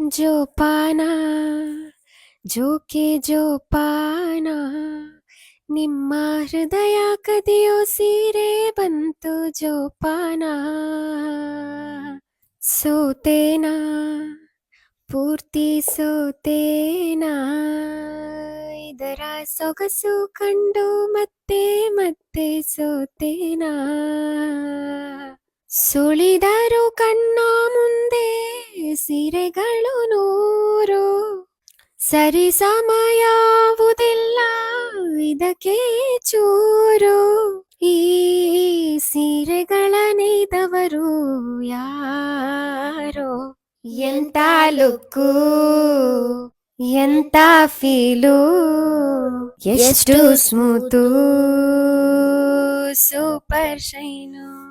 ಜೋಪಾನ ಜೋಕೆ ಜೋಪಾನ ನಿಮ್ಮ ಹೃದಯ ಕದಿಯೋ ಸೀರೆ ಬಂತು ಜೋಪಾನ. ಸೋತೇನಾ ಪೂರ್ತಿ ಸೋತೇನಾ ಇದರ ಸೊಗಸು ಕಂಡು ಮತ್ತೆ ಮತ್ತೆ ಸೋತೇನಾ. ಸುಳಿದರು ಕಣ್ಣ ಮುಂದೆ ಸೀರೆಗಳು ನೂರು, ಸರಿ ಸಮಯಾವುದಿಲ್ಲ ಇದಕ್ಕೆ ಚೂರು. ಈ ಸೀರೆಗಳ ನೇಯ್ದವರು ಯಾರೋ, ಎಂತ ಲುಕ್ಕು ಎಂತ ಫೀಲು, ಎಷ್ಟು ಸ್ಮೂತು ಸೂಪರ್ ಶೈನು.